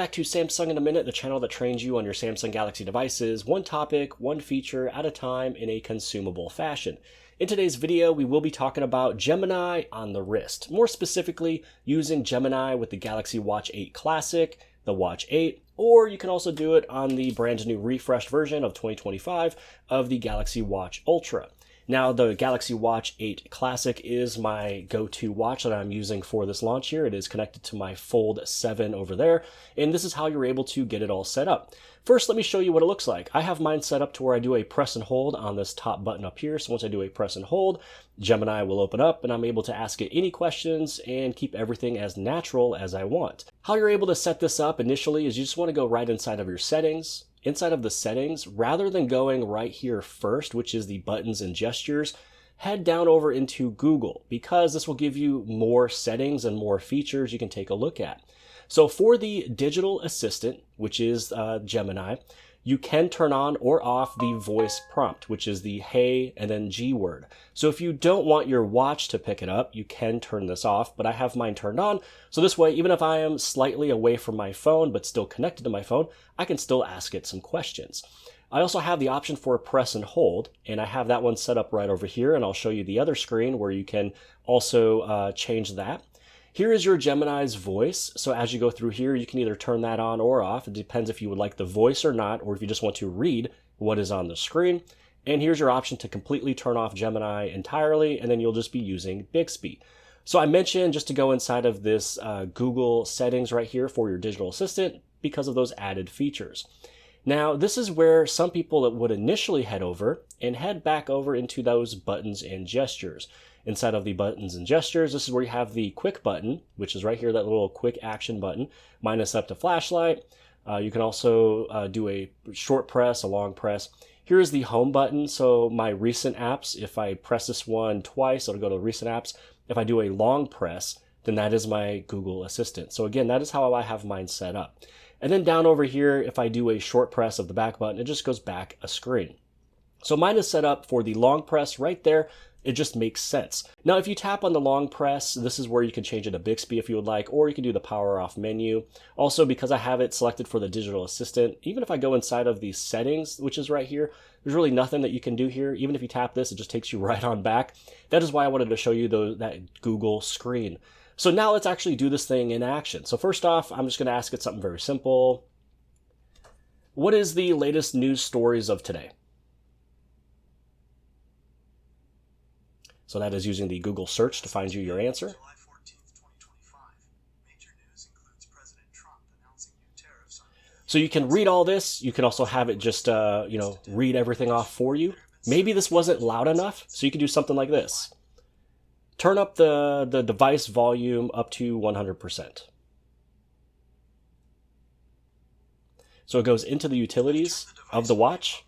back to Samsung in a Minute, the channel that trains you on your Samsung Galaxy devices, one topic, one feature at a time in a consumable fashion. In today's video, we will be talking about Gemini on the wrist. More specifically, using Gemini with the Galaxy Watch 8 Classic, the Watch 8, or you can also do it on the brand new refreshed version of 2025 of the Galaxy Watch Ultra. Now, the Galaxy Watch 8 Classic is my go-to watch that I'm using for this launch here. It is connected to my Fold 7 over there, and this is how you're able to get it all set up. First, let me show you what it looks like. I have mine set up to where I do a press and hold on this top button up here. So once I do a press and hold, Gemini will open up and I'm able to ask it any questions and keep everything as natural as I want. How you're able to set this up initially is you just want to go right inside of your settings. Inside of the settings, rather than going right here first, which is the buttons and gestures, head down over into Google because this will give you more settings and more features you can take a look at. So for the digital assistant, which is Gemini, you can turn on or off the voice prompt, which is the hey and then G word. So if you don't want your watch to pick it up, you can turn this off, but I have mine turned on. So this way, even if I am slightly away from my phone, but still connected to my phone, I can still ask it some questions. I also have the option for press and hold, and I have that one set up right over here, and I'll show you the other screen where you can also change that. Here is your Gemini's voice. So as you go through here, you can either turn that on or off. It depends if you would like the voice or not, or if you just want to read what is on the screen. And here's your option to completely turn off Gemini entirely, and then you'll just be using Bixby. So I mentioned just to go inside of this Google settings right here for your digital assistant because of those added features. Now, this is where some people would initially head over and head back over into those buttons and gestures. Inside of the buttons and gestures, this is where you have the quick button, which is right here, that little quick action button, minus up to flashlight. You can also do a short press, a long press. Here's the home button. So my recent apps, if I press this one twice, it'll go to recent apps. If I do a long press, then that is my Google Assistant. So again, that is how I have mine set up. And then down over here, if I do a short press of the back button, it just goes back a screen. So mine is set up for the long press right there. It just makes sense. Now, if you tap on the long press, this is where you can change it to Bixby if you would like, or you can do the power off menu. Also, because I have it selected for the digital assistant, even if I go inside of the settings, which is right here, there's really nothing that you can do here. Even if you tap this, it just takes you right on back. That is why I wanted to show you that Google screen. So now let's actually do this thing in action. So first off, I'm just going to ask it something very simple. What is the latest news stories of today? So that is using the Google search to find you your answer. July 14th, 2025. Major news includes President Trump announcing new tariffs on So you can read all this. You can also have it just, read everything off for you. Maybe this wasn't loud enough, so you can do something like this. Turn up the device volume up to 100%. So it goes into the utilities of the watch,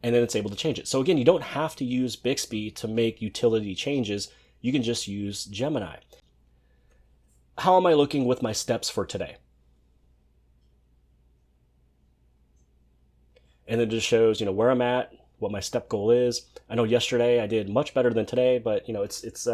and then it's able to change it. So again, you don't have to use Bixby to make utility changes. You can just use Gemini. How am I looking with my steps for today? And then it just shows, where I'm at, what my step goal is. I know yesterday I did much better than today, but it's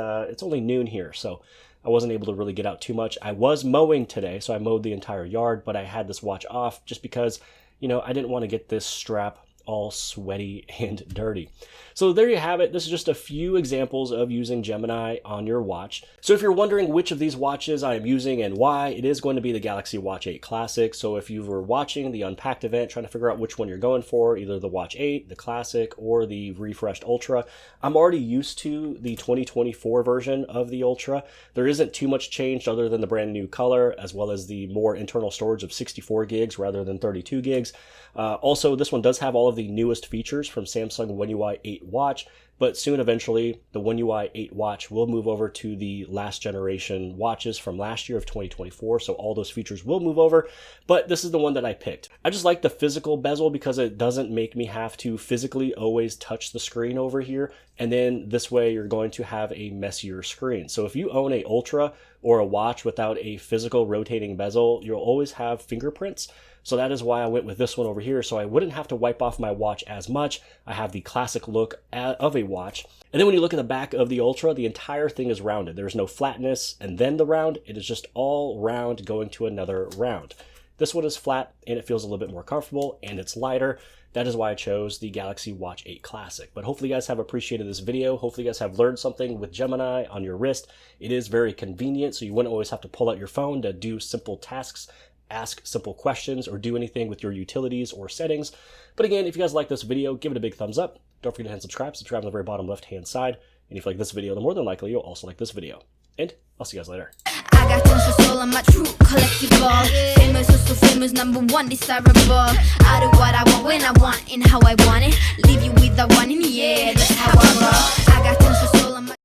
only noon here, so I wasn't able to really get out too much. I was mowing today, so I mowed the entire yard, but I had this watch off just because, I didn't want to get this strap all sweaty and dirty. So there you have it. This is just a few examples of using Gemini on your watch. So if you're wondering which of these watches I am using and why, it is going to be the Galaxy Watch 8 Classic. So if you were watching the Unpacked event, trying to figure out which one you're going for, either the Watch 8, the Classic, or the refreshed Ultra, I'm already used to the 2024 version of the Ultra. There isn't too much changed other than the brand new color, as well as the more internal storage of 64 gigs rather than 32 gigs. Also, this one does have all of the newest features from Samsung One UI 8 watch, but soon eventually the One UI 8 watch will move over to the last generation watches from last year of 2024, so all those features will move over, but this is the one that I picked. I just like the physical bezel because it doesn't make me have to physically always touch the screen over here, and then this way you're going to have a messier screen. So if you own a Ultra or a watch without a physical rotating bezel, you'll always have fingerprints. So that is why I went with this one over here, so I wouldn't have to wipe off my watch as much. I have the classic look of a watch. And then when you look at the back of the Ultra, the entire thing is rounded. There's no flatness and then the round. It is just all round going to another round. This one is flat and it feels a little bit more comfortable and it's lighter. That is why I chose the Galaxy Watch 8 Classic. But hopefully you guys have appreciated this video. Hopefully you guys have learned something with Gemini on your wrist. It is very convenient, so you wouldn't always have to pull out your phone to do simple tasks, ask simple questions, or do anything with your utilities or settings. But again, if you guys like this video, give it a big thumbs up. Don't forget to hit subscribe. Subscribe on the very bottom left-hand side. And if you like this video, then more than likely you'll also like this video. And I'll see you guys later. I got tons of soul on my true collectible. Famous, so famous, #1 desirable. I do what I want when I want and how I want it. Leave you with the one in the air. That's how I roll. I got tons of soul on my